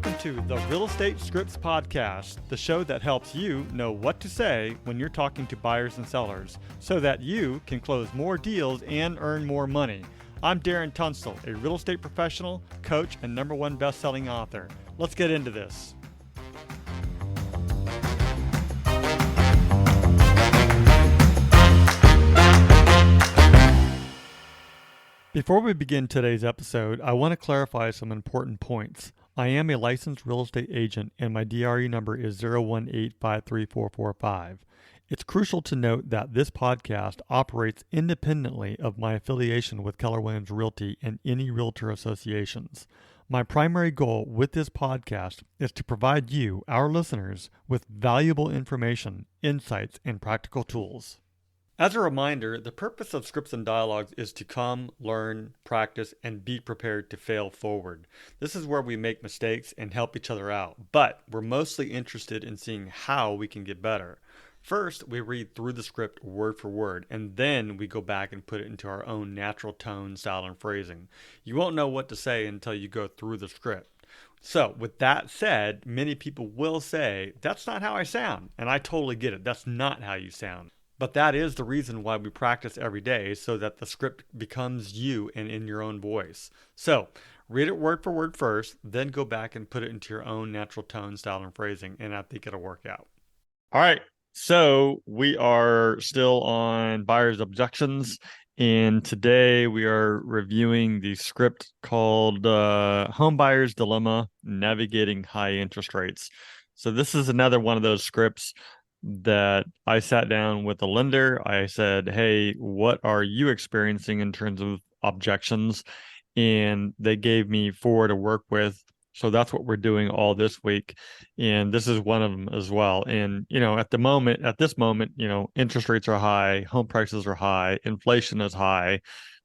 Welcome to the Real Estate Scripts Podcast, the show that helps you know what to say when you're talking to buyers and sellers so that you can close more deals and earn more money. I'm Darren Tunstall, a real estate professional, coach, and #1 best-selling author. Let's get into this. Before we begin today's episode, I want to clarify some important points. I am a licensed real estate agent and my DRE number is 018534445. It's crucial to note that this podcast operates independently of my affiliation with Keller Williams Realty and any realtor associations. My primary goal with this podcast is to provide you, our listeners, with valuable information, insights, and practical tools. As a reminder, the purpose of Scripts and Dialogues is to come, learn, practice, and be prepared to fail forward. This is where we make mistakes and help each other out, but we're mostly interested in seeing how we can get better. First, we read through the script word for word, and then we go back and put it into our own natural tone, style, and phrasing. You won't know what to say until you go through the script. So, with that said, many people will say, that's not how I sound, and I totally get it. That's not how you sound. But that is the reason why we practice every day, so that the script becomes you and in your own voice. So, read it word for word first, then go back and put it into your own natural tone, style, and phrasing, and I think it'll work out. All right, so we are still on Buyers' Objections, and today we are reviewing the script called Homebuyers' Dilemma, Navigating High Interest Rates. So this is another one of those scripts that I sat down with the lender. I said, hey, what are you experiencing in terms of objections? And they gave me 4 to work with. So that's what we're doing all this week. And this is one of them as well. And, at this moment, interest rates are high, home prices are high, inflation is high.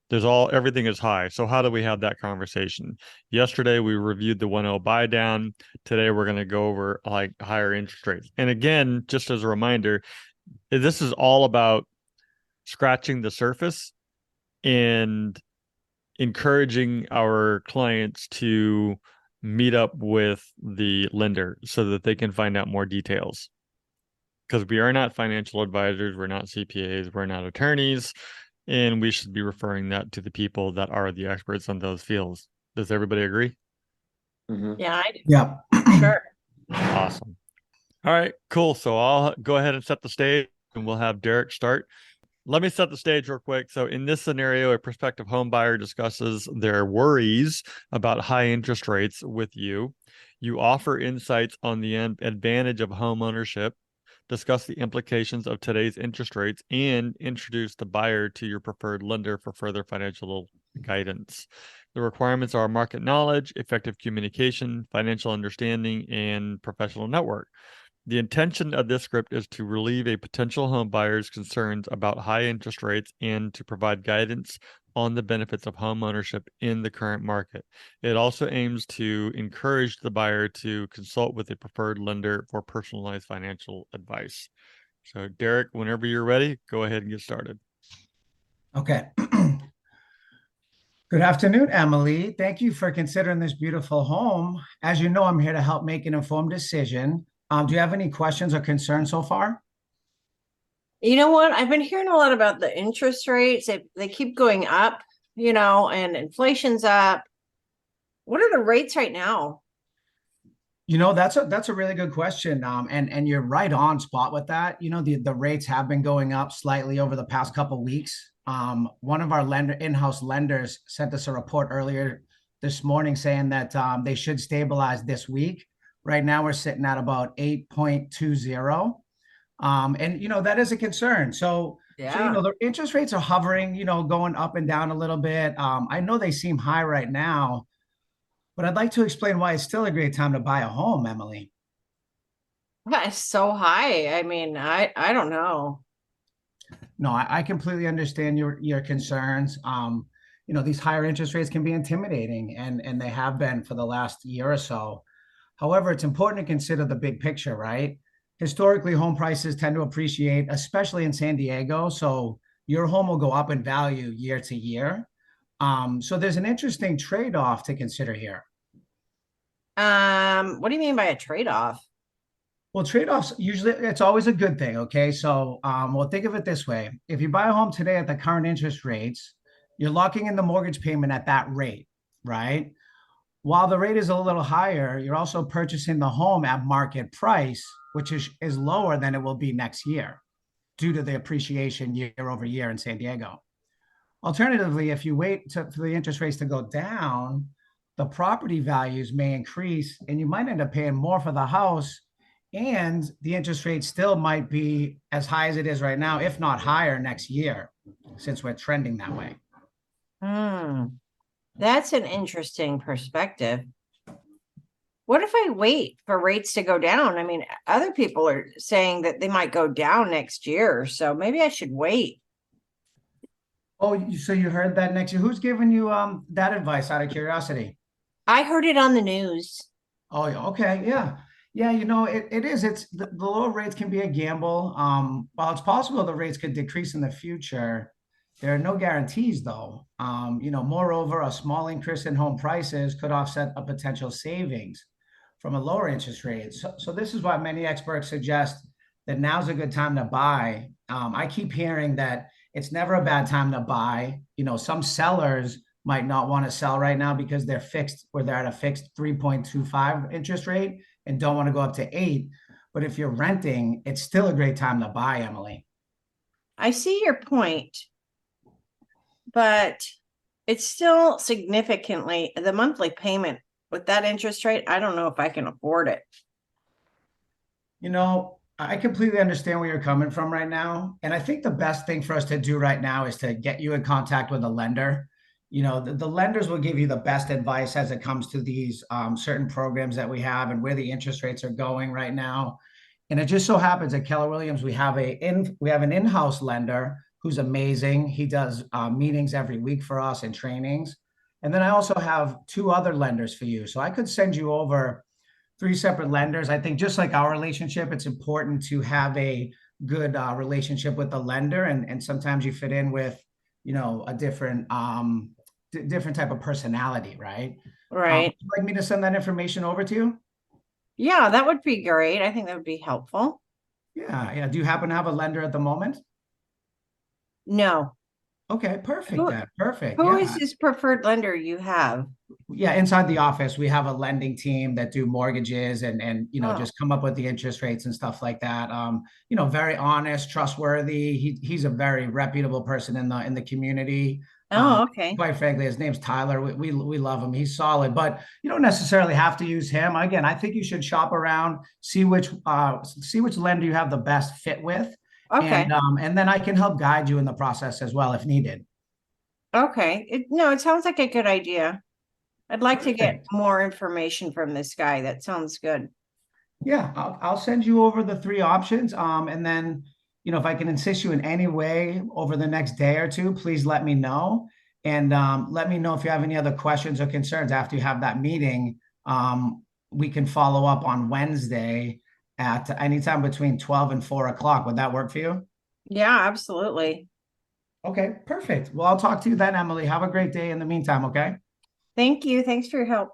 Everything is high. So how do we have that conversation? Yesterday, we reviewed the 1.0 buy down. Today, we're going to go over higher interest rates. And again, just as a reminder, this is all about scratching the surface and encouraging our clients to meet up with the lender so that they can find out more details. Because we are not financial advisors, we're not CPAs, we're not attorneys. And we should be referring that to the people that are the experts on those fields. Does everybody agree? Mm-hmm. Yeah, I do. Yeah. Sure. Awesome. All right, cool. So I'll go ahead and set the stage and we'll have Derek start. Let me set the stage real quick. So in this scenario, a prospective home buyer discusses their worries about high interest rates with you. You offer insights on the advantage of home ownership, discuss the implications of today's interest rates, and introduce the buyer to your preferred lender for further financial guidance. The requirements are market knowledge, effective communication, financial understanding, and professional network. The intention of this script is to relieve a potential home buyer's concerns about high interest rates and to provide guidance on the benefits of home ownership in the current market. It also aims to encourage the buyer to consult with a preferred lender for personalized financial advice. So, Derek, whenever you're ready, go ahead and get started. Okay. Good afternoon, Emily. Thank you for considering this beautiful home. As you know, I'm here to help make an informed decision. Do you have any questions or concerns so far? You know what? I've been hearing a lot about the interest rates. They keep going up, and inflation's up. What are the rates right now? That's a really good question. And you're right on spot with that. The rates have been going up slightly over the past couple of weeks. One of our in-house lenders sent us a report earlier this morning saying that they should stabilize this week. Right now, we're sitting at about 8.20. And that is a concern. So the interest rates are hovering, going up and down a little bit. I know they seem high right now, but I'd like to explain why it's still a great time to buy a home, Emily. It's so high. I mean, I don't know. No, I completely understand your concerns. These higher interest rates can be intimidating, and they have been for the last year or so. However, it's important to consider the big picture, right? Historically, home prices tend to appreciate, especially in San Diego. So your home will go up in value year to year. So there's an interesting trade-off to consider here. What do you mean by a trade-off? Well, trade-offs usually it's always a good thing. Okay. So well, think of it this way. If you buy a home today at the current interest rates, you're locking in the mortgage payment at that rate, right? While the rate is a little higher, you're also purchasing the home at market price, which is lower than it will be next year due to the appreciation year over year in San Diego. Alternatively, if you wait for the interest rates to go down, the property values may increase and you might end up paying more for the house. And the interest rate still might be as high as it is right now, if not higher next year, since we're trending that way. Hmm, that's an interesting perspective. What if I wait for rates to go down? I mean, other people are saying that they might go down next year, so maybe I should wait. Oh, so you heard that next year? Who's giving you that advice out of curiosity? I heard it on the news. Oh, okay, yeah. Yeah, it is. It's the lower rates can be a gamble. While it's possible the rates could decrease in the future, there are no guarantees though. Moreover, a small increase in home prices could offset a potential savings from a lower interest rate. So this is why many experts suggest that now's a good time to buy. I keep hearing that it's never a bad time to buy. Some sellers might not want to sell right now because they're fixed or they're at a fixed 3.25 interest rate and don't want to go up to 8. But if you're renting, it's still a great time to buy, Emily. I see your point, but it's still significantly the monthly payment with that interest rate. I don't know if I can afford it. I completely understand where you're coming from right now. And I think the best thing for us to do right now is to get you in contact with a lender. The lenders will give you the best advice as it comes to these certain programs that we have and where the interest rates are going right now. And it just so happens at Keller Williams, we have an in-house lender who's amazing. He does meetings every week for us and trainings. And then I also have two other lenders for you. So I could send you over three separate lenders. I think just like our relationship, it's important to have a good relationship with the lender. And sometimes you fit in with, a different type of personality, right? Right. Would you like me to send that information over to you? Yeah, that would be great. I think that would be helpful. Yeah, yeah. Do you happen to have a lender at the moment? No. Okay, perfect Who, then. Perfect. who Yeah. is this preferred lender you have? Yeah, inside the office, we have a lending team that do mortgages and Oh, just come up with the interest rates and stuff like that. Very honest, trustworthy. He's a very reputable person in the community. Um, okay. quite frankly, his name's Tyler. We love him. He's solid, but you don't necessarily have to use him. Again, I think you should shop around, see which lender you have the best fit with, Okay. and then I can help guide you in the process as well if needed. Okay. It sounds like a good idea. I'd like to get Perfect. more information from this guy. That sounds good. Yeah, I'll send you over the three options. And then, if I can assist you in any way over the next day or two, please let me know. And let me know if you have any other questions or concerns after you have that meeting. We can follow up on Wednesday at any time between 12 and 4 o'clock. Would that work for you? Yeah, absolutely. Okay, perfect. Well, I'll talk to you then, Emily. Have a great day in the meantime, okay? Thank you. Thanks for your help.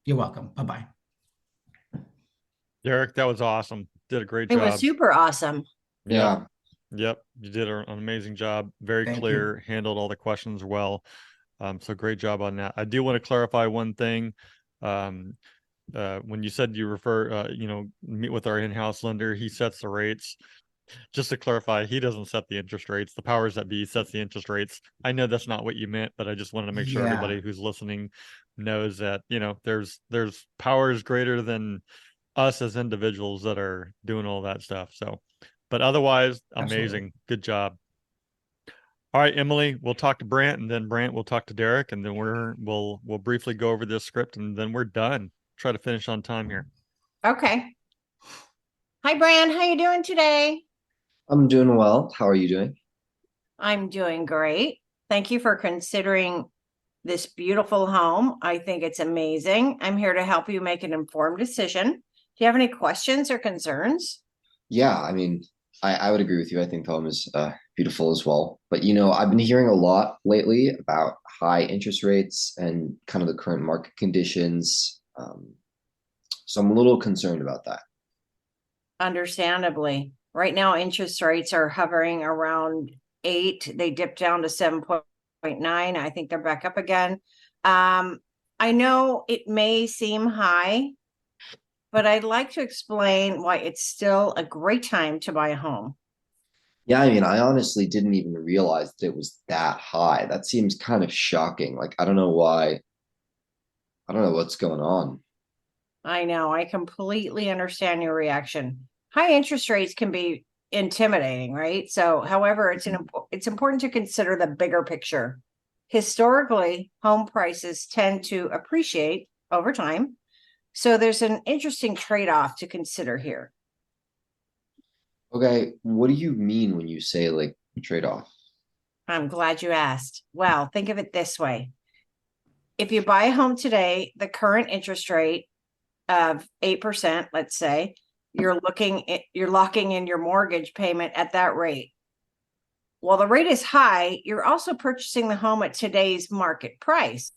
You're welcome. Bye-bye. Derek, that was awesome. Did a great It was job. super awesome. Yeah. Yep. You did an amazing job. Very Thank clear, handled all the questions well. So great job on that. I do want to clarify one thing. When you said you meet with our in-house lender, he sets the rates. Just to clarify, he doesn't set the interest rates. The powers that be sets the interest rates. I know that's not what you meant, but I just wanted to make sure Yeah. everybody who's listening knows that, there's powers greater than us as individuals that are doing all that stuff. So, but otherwise, amazing. Absolutely. Good job. All right, Emily, we'll talk to Brant, and then Brant will talk to Derek, and then we'll briefly go over this script, and then we're done. Try to finish on time here. Okay. Hi, Bran. How you doing today? I'm doing well. How are you doing? I'm doing great. Thank you for considering this beautiful home. I think it's amazing. I'm here to help you make an informed decision. Do you have any questions or concerns? Yeah, I mean, I would agree with you. I think the home is beautiful as well. But, I've been hearing a lot lately about high interest rates and kind of the current market conditions. So I'm a little concerned about that. Understandably. Right now, interest rates are hovering around 8. They dipped down to 7.9. I think they're back up again. I know it may seem high, but I'd like to explain why it's still a great time to buy a home. Yeah, I mean, I honestly didn't even realize that it was that high. That seems kind of shocking. Like, I don't know why. I don't know what's going on. I know, I completely understand your reaction. High interest rates can be intimidating, right? So, however, it's important to consider the bigger picture. Historically, home prices tend to appreciate over time. So there's an interesting trade-off to consider here. Okay, what do you mean when you say like trade-off? I'm glad you asked. Well, think of it this way. If you buy a home today, the current interest rate of 8%, let's say, you're locking in your mortgage payment at that rate. While the rate is high, you're also purchasing the home at today's market price,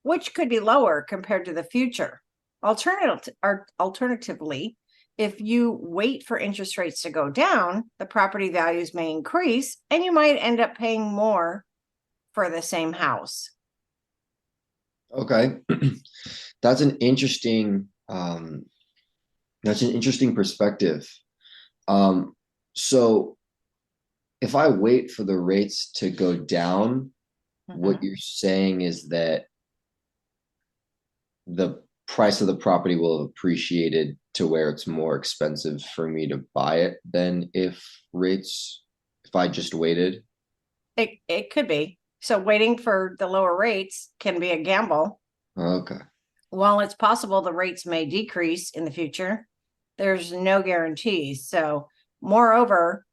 which could be lower compared to the future. Alternatively, if you wait for interest rates to go down, the property values may increase and you might end up paying more for the same house. Okay. That's an interesting perspective. So if I wait for the rates to go down, what you're saying is that the price of the property will have appreciated to where it's more expensive for me to buy it than if I just waited. It could be. So waiting for the lower rates can be a gamble. Okay. While it's possible the rates may decrease in the future, there's no guarantees. So, moreover,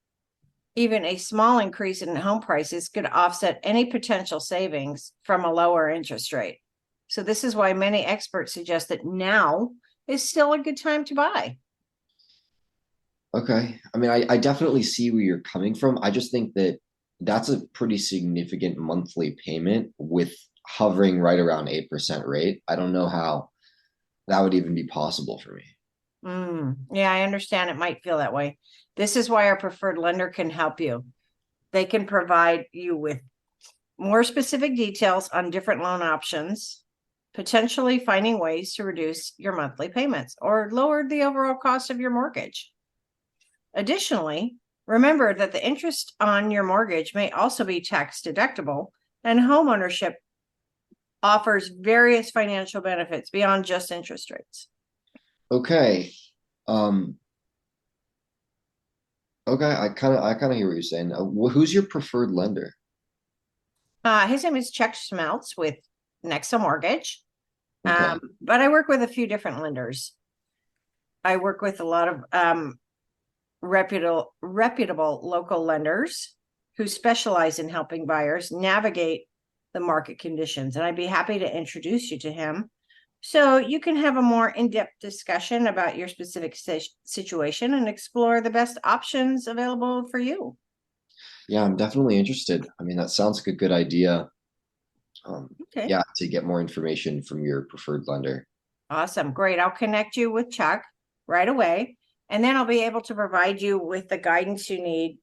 even a small increase in home prices could offset any potential savings from a lower interest rate. So, this is why many experts suggest that now is still a good time to buy. Okay. I mean, I definitely see where you're coming from. I just think that that's a pretty significant monthly payment with hovering right around 8% rate. I don't know how that would even be possible for me. Yeah, I understand it might feel that way. This is why our preferred lender can help you. They can provide you with more specific details on different loan options, potentially finding ways to reduce your monthly payments or lower the overall cost of your mortgage. Additionally, remember that the interest on your mortgage may also be tax deductible, and homeownership offers various financial benefits beyond just interest rates. Okay. Um, okay, I kind of hear what you're saying. Who's your preferred lender? His name is Chuck Schmeltz with Nexa Mortgage. Okay. But I work with a few different lenders. I work with a lot of reputable local lenders who specialize in helping buyers navigate the market conditions. And I'd be happy to introduce you to him so you can have a more in-depth discussion about your specific situation and explore the best options available for you. Yeah, I'm definitely interested. I mean, that sounds like a good idea. Okay. Yeah, to get more information from your preferred lender. Awesome. Great. I'll connect you with Chuck right away. And then I'll be able to provide you with the guidance you need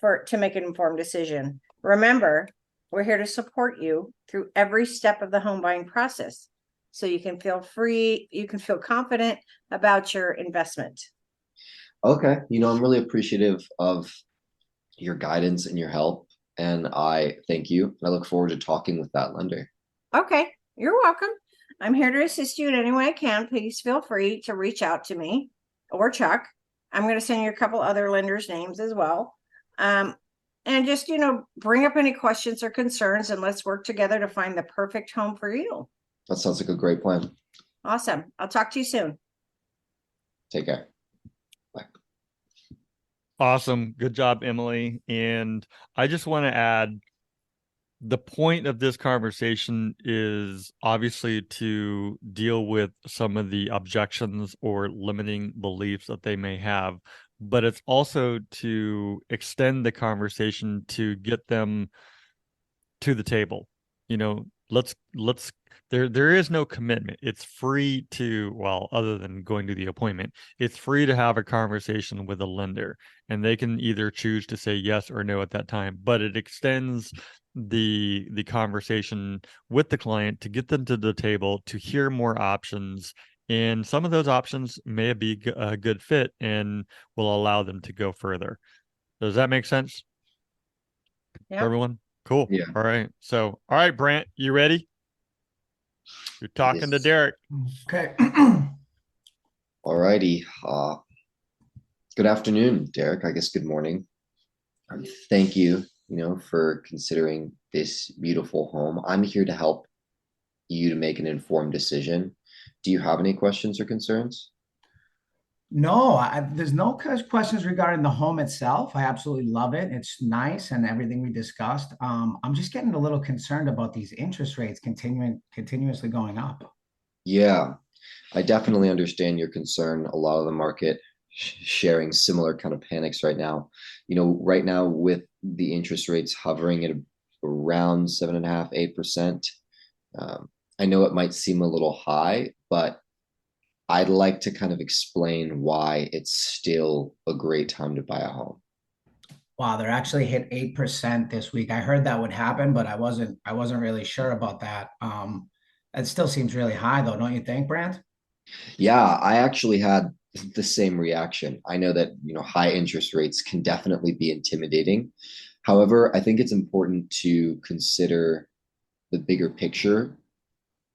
to make an informed decision. Remember, we're here to support you through every step of the home buying process. So you can feel confident about your investment. Okay. I'm really appreciative of your guidance and your help, and I thank you. I look forward to talking with that lender. Okay, you're welcome. I'm here to assist you in any way I can. Please feel free to reach out to me or Chuck. I'm going to send you a couple other lenders' names as well. And just, bring up any questions or concerns and let's work together to find the perfect home for you. That sounds like a great plan. Awesome. I'll talk to you soon. Take care. Bye. Awesome. Good job, Emily. And I just want to add, the point of this conversation is obviously to deal with some of the objections or limiting beliefs that they may have, but it's also to extend the conversation to get them to the table. let's there is no commitment. It's free to, well, other than going to the appointment, it's free to have a conversation with a lender, and they can either choose to say yes or no at that time, but it extends the conversation with the client to get them to the table to hear more options, and some of those options may be a good fit and will allow them to go further. Does that make sense? Yeah. Everyone? Cool. Yeah. All right. So, all right, Brant, you ready? You're talking to Yes. Derek. Okay. Alrighty. Good afternoon, Derek. I guess good morning. Thank you, for considering this beautiful home. I'm here to help you to make an informed decision. Do you have any questions or concerns? No, there's no questions regarding the home itself. I absolutely love it. It's nice and everything we discussed. I'm just getting a little concerned about these interest rates continuously going up. Yeah, I definitely understand your concern. A lot of the market sharing similar kind of panics right now. Right now with the interest rates hovering at around 7.5%, 8%. I know it might seem a little high, but I'd like to kind of explain why it's still a great time to buy a home. Wow, they're actually hit 8% this week. I heard that would happen, but I wasn't really sure about that. It still seems really high though, don't you think, Brant? Yeah, I actually had the same reaction. I know that, high interest rates can definitely be intimidating. However, I think it's important to consider the bigger picture.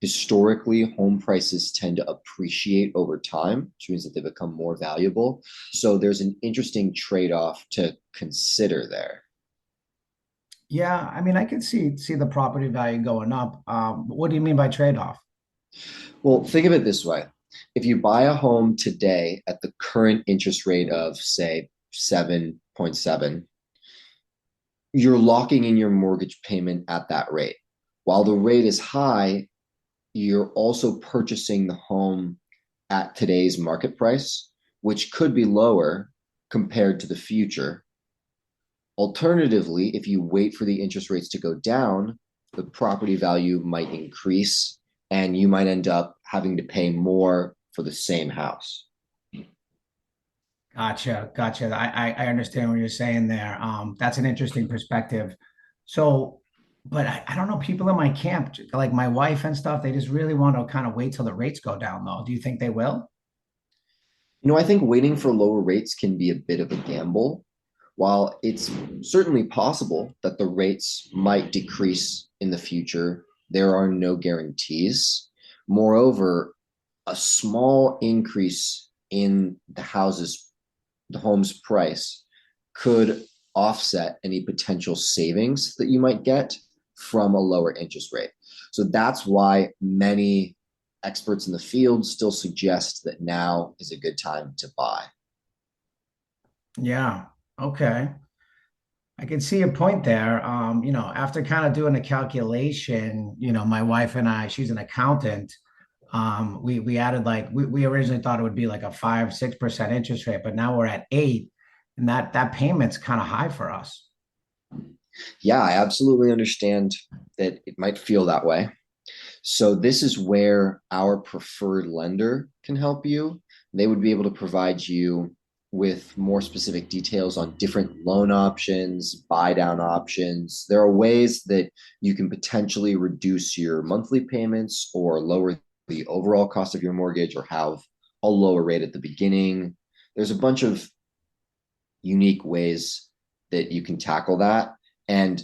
Historically, home prices tend to appreciate over time, which means that they become more valuable. So there's an interesting trade-off to consider there. Yeah, I mean, I could see the property value going up. What do you mean by trade-off? Well, think of it this way. If you buy a home today at the current interest rate of, say, 7.7, you're locking in your mortgage payment at that rate. While the rate is high, you're also purchasing the home at today's market price, which could be lower compared to the future. Alternatively, if you wait for the interest rates to go down, the property value might increase and you might end up having to pay more for the same house. Gotcha. I understand what you're saying there. That's an interesting perspective. So, but I don't know, people in my camp, like my wife and stuff, they just really want to kind of wait till the rates go down, though. Do you think they will? I think waiting for lower rates can be a bit of a gamble. While it's certainly possible that the rates might decrease in the future, there are no guarantees. Moreover, a small increase in the home's price could offset any potential savings that you might get from a lower interest rate. So that's why many experts in the field still suggest that now is a good time to buy. Yeah. Okay. I can see a point there. After kind of doing a calculation, my wife and I, she's an accountant. We added like we originally thought it would be like a 5-6% interest rate, but now we're at 8, and that payment's kind of high for us. Yeah, I absolutely understand that it might feel that way. So this is where our preferred lender can help you. They would be able to provide you with more specific details on different loan options, buy down options. There are ways that you can potentially reduce your monthly payments or lower the overall cost of your mortgage or have a lower rate at the beginning. There's a bunch of unique ways that you can tackle that. And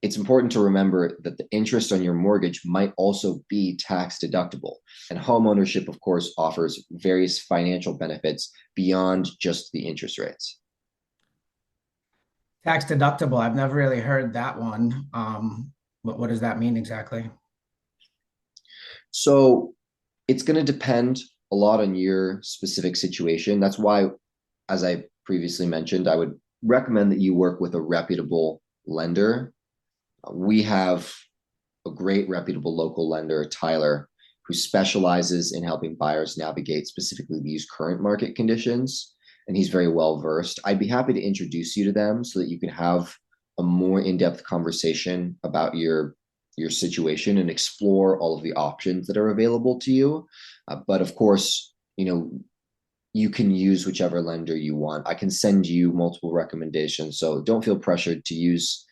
it's important to remember that the interest on your mortgage might also be tax deductible. And homeownership, of course, offers various financial benefits beyond just the interest rates. Tax deductible. I've never really heard that one. What does that mean exactly? So it's going to depend a lot on your specific situation. That's why, as I previously mentioned, I would recommend that you work with a reputable lender. We have a great reputable local lender, Tyler, who specializes in helping buyers navigate specifically these current market conditions. And he's very well versed. I'd be happy to introduce you to them so that you can have a more in-depth conversation about your your situation and explore all of the options that are available to you. But of course, you can use whichever lender you want. I can send you multiple recommendations, so don't feel pressured to use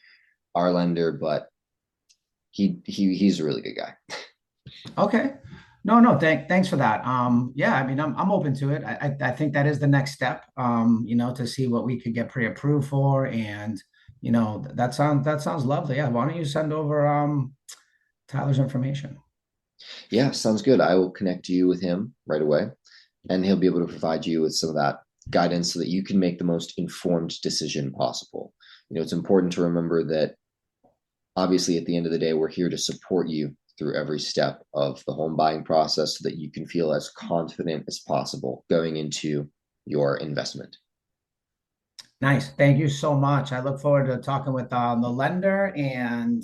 our lender, but he's a really good guy. Okay. No, thanks for that. Yeah, I mean, I'm open to it. I think that is the next step, to see what we could get pre-approved for. And, that sounds lovely. Yeah. Why don't you send over Tyler's information? Yeah, sounds good. I will connect you with him right away, and he'll be able to provide you with some of that guidance so that you can make the most informed decision possible. It's important to remember that obviously at the end of the day, we're here to support you through every step of the home buying process so that you can feel as confident as possible going into your investment. Nice. Thank you so much. I look forward to talking with the lender, and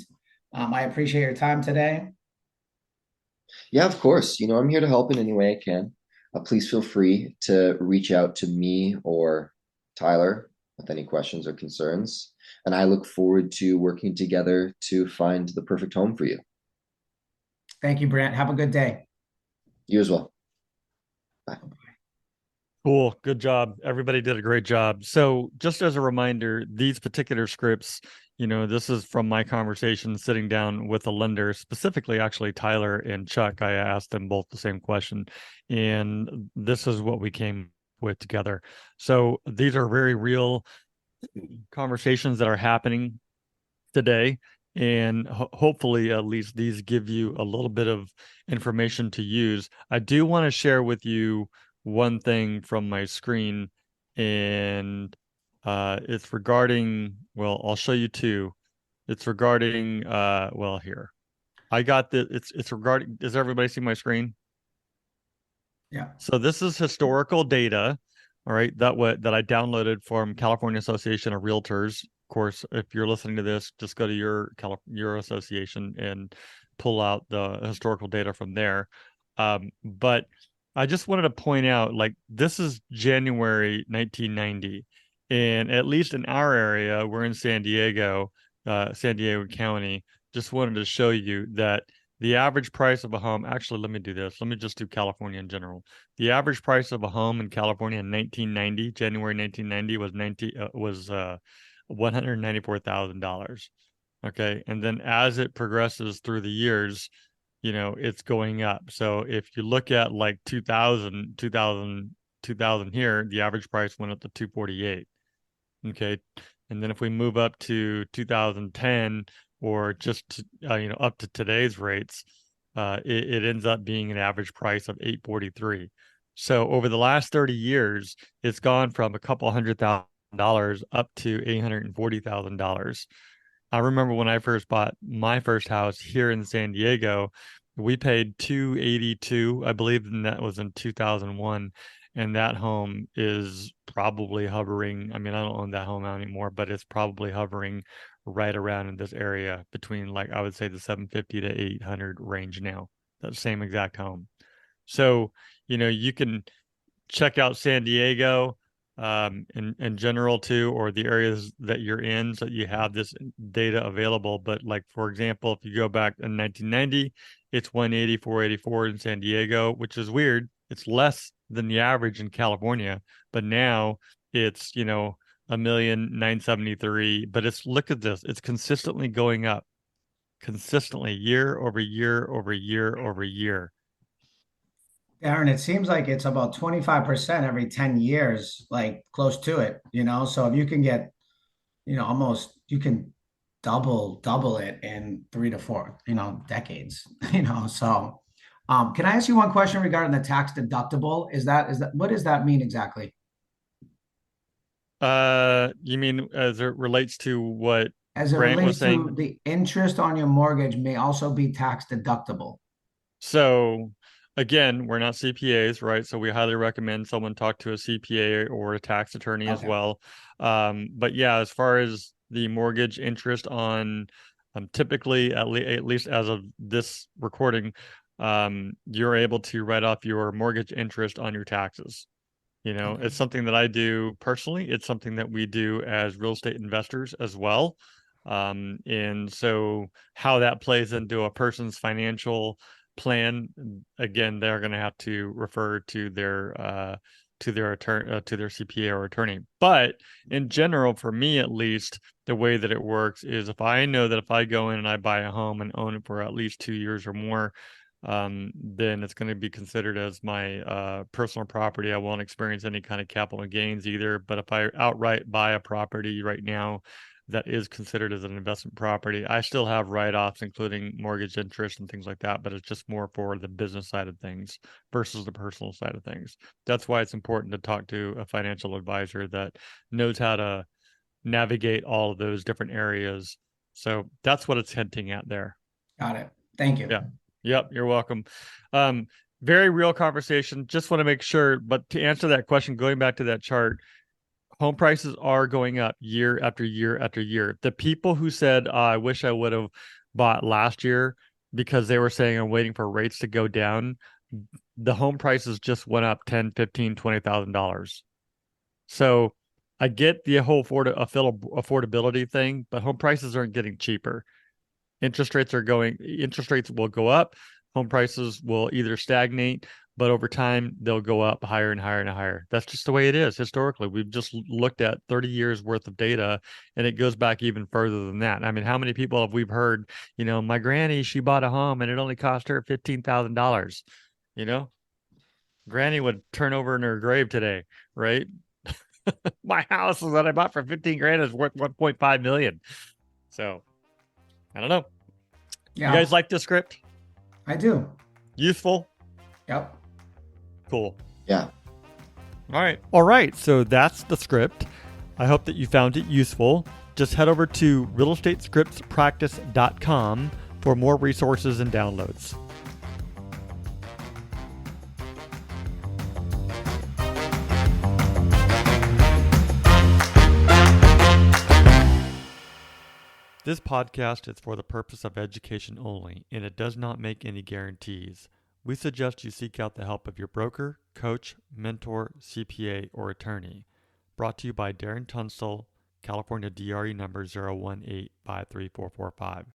I appreciate your time today. Yeah, of course. I'm here to help in any way I can. Please feel free to reach out to me or Tyler with any questions or concerns. And I look forward to working together to find the perfect home for you. Thank you, Brent. Have a good day. You as well. Bye. Cool. Good job. Everybody did a great job. So just as a reminder, these particular scripts, this is from my conversation sitting down with a lender, specifically actually Tyler and Chuck. I asked them both the same question, and this is what we came with together. So these are very real conversations that are happening today. And hopefully, at least these give you a little bit of information to use. I do want to share with you one thing from my screen, and it's regarding, well, I'll show you two. It's regarding, well, here. I got the, it's regarding, does everybody see my screen? Yeah. So this is historical data, all right, that I downloaded from California Association of Realtors. Of course, if you're listening to this, just go to your association and pull out the historical data from there. But I just wanted to point out, like, this is January 1990, and at least in our area, we're in San Diego County. Just wanted to show you that the average price of a home, actually, let me do this. Let me just do California in general. The average price of a home in California in 1990, January 1990, was $194,000. Okay. And then as it progresses through the years, it's going up. So if you look at like 2000 here, the average price went up to 248. Okay. And then if we move up to 2010 or just up to today's rates, it ends up being an average price of 843. So over the last 30 years, it's gone from a couple $100,000 up to $840,000. I remember when I first bought my first house here in San Diego, we paid $282, I believe, and that was in 2001. And that home is probably hovering. I mean, I don't own that home anymore, but it's probably hovering right around in this area between, like, I would say the 750 to 800 range now, that same exact home. So, you can check out San Diego in general too, or the areas that you're in, so you have this data available. But like, for example, if you go back in 1990, it's 180, 484 in San Diego, which is weird. It's less than the average in California, but now it's, 1,973,000. But look at this, it's consistently going up, consistently year over year over year over year. Darren, it seems like it's about 25% every 10 years, like close to it, So if you can get, almost you can double it in 3 to 4, decades, So can I ask you one question regarding the tax deductible? Is that what does that mean exactly? You mean as it relates to what As it Grant was relates to saying? the interest on your mortgage may also be tax deductible. So again, we're not CPAs, right? So we highly recommend someone talk to a CPA or a tax attorney as Okay. well. But yeah, as far as the mortgage interest on, typically at least as of this recording, you're able to write off your mortgage interest on your taxes. Okay. It's something that I do personally. It's something that we do as real estate investors as well. And so how that plays into a person's financial plan, again, they're going to have to refer to their attorney, to their CPA or attorney. But in general, for me at least, the way that it works is if I know that if I go in and I buy a home and own it for at least 2 years or more, then it's going to be considered as my personal property. I won't experience any kind of capital gains either. But if I outright buy a property right now that is considered as an investment property, I still have write-offs, including mortgage interest and things like that, but it's just more for the business side of things versus the personal side of things. That's why it's important to talk to a financial advisor that knows how to navigate all of those different areas. So that's what it's hinting at there. Got it. Thank you. Yeah. Yep. You're welcome. Very real conversation. Just want to make sure, but to answer that question, going back to that chart, home prices are going up year after year after year. The people who said, I wish I would have bought last year because they were saying I'm waiting for rates to go down, the home prices just went up $10,000, $15,000, $20,000. So I get the whole affordability thing, but home prices aren't getting cheaper. Interest rates will go up. Home prices will either stagnate, but over time they'll go up higher and higher and higher. That's just the way it is historically. We've just looked at 30 years worth of data, and it goes back even further than that. I mean, how many people have we heard, my granny, she bought a home and it only cost her $15,000, Granny would turn over in her grave today, right? My house that I bought for 15 grand is worth 1.5 million. So I don't know. Yeah. You guys like this script? I do. Useful? Yep. Cool. Yeah. All right. So that's the script. I hope that you found it useful. Just head over to realestatescriptspractice.com for more resources and downloads. This podcast is for the purpose of education only, and it does not make any guarantees. We suggest you seek out the help of your broker, coach, mentor, CPA, or attorney. Brought to you by Darren Tunstall, California DRE number 018534445.